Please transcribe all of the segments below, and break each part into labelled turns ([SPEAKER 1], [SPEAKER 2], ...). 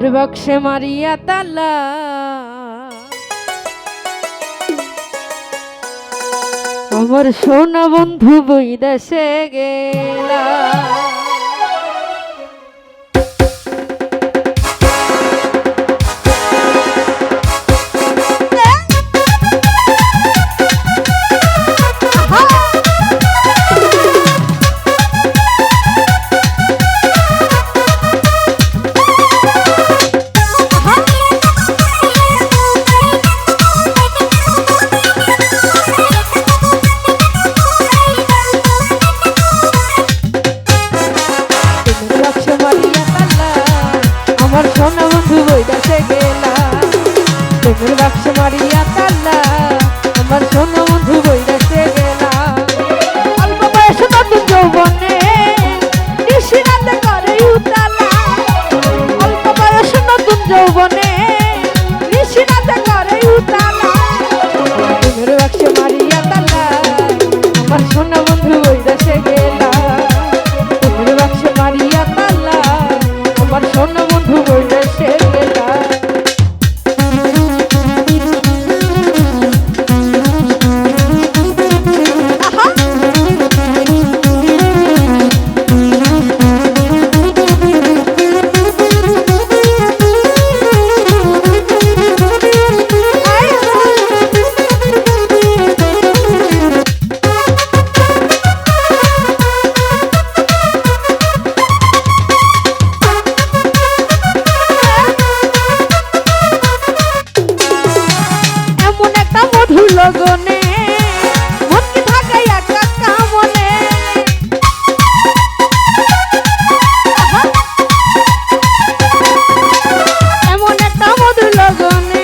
[SPEAKER 1] প্রেমের বাক্সে মারিয়া তালা আমার সোনা বন্ধু বৈদেশে গেলা। আমার সোনা বন্ধু বৈদেশে গেলা প্রেমের বাক্স মারিয়া তালা আমার সোনা বন্ধু বৈদেশে গেলা। অল্প বয়সে নতুন যৌবনে নিশিরাতে করে উতালা অল্প বয়সে নতুন যৌবনে নিশিরাতে করে উতালা প্রেমের বাক্স মারিয়া তালা আমার সোনা বন্ধু বৈদেশে গেলা প্রেমের বাক্স মারিয়া তালা আমার সোনা বন্ধু বৈদেশে গেলা। লগনে মনকে থাকাই একা কামনে এমন একটা মধুর লগনে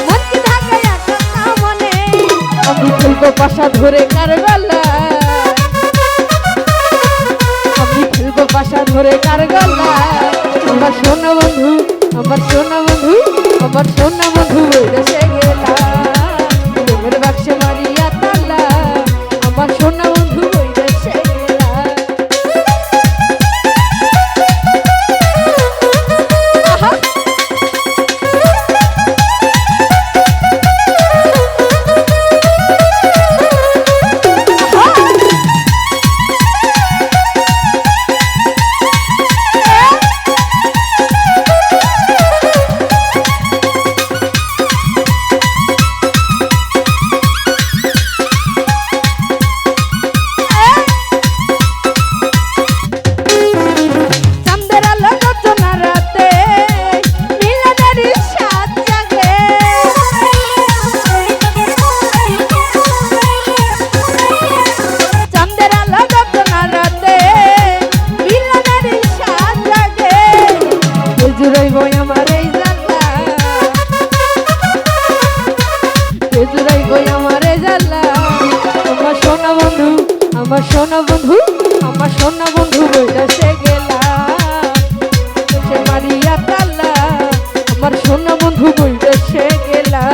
[SPEAKER 1] মনকে থাকাই একা কামনে আমি ফেলবো পাশা ধরে কার গলায় আমি ফেলবো পাশা ধরে কার গলায় আমার সোনা বন্ধু আমার সোনা বন্ধু আমার সোনা বন্ধু বৈদেশে গেলা প্রেমের বাক্সে মারিয়া তালা আমার সোনা বন্ধু বৈদেশে গেলা। আমার সোনা বন্ধু আমার সোনা বন্ধু বৈদেশে গেলা সে মারিয়া তালা আমার সোনা বন্ধু বৈদেশে গেলা।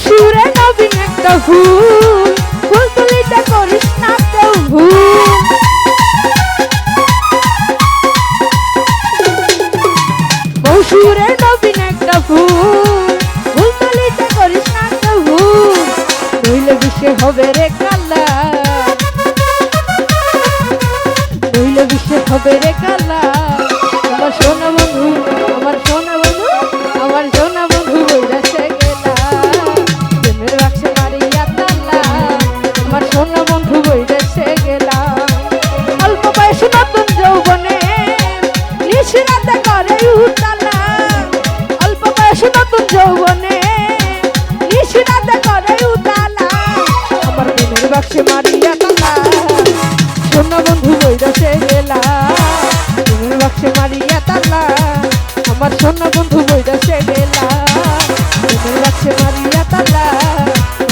[SPEAKER 1] সুরে নবীন একটা ফুল ফুল তুলিতে করিস না কেউ ভুল সুরে নবীন একটা ফুল ফুল তুলিতে করিস না কেউ ভুল নইলে বিশ্বে হবে রে কালা নইলে বিশ্বে হবে রে কালা আমার বৈরসে গেলা প্রেমের বাক্সে মারিয়া তালা আমার সোনা বন্ধু বৈরসে গেলা প্রেমের বাক্সে মারিয়া তালা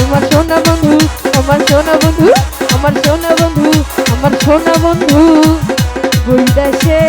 [SPEAKER 1] আমার সোনা বন্ধু আমার সোনা বন্ধু আমার সোনা বন্ধু আমার সোনা বন্ধু বৈরসে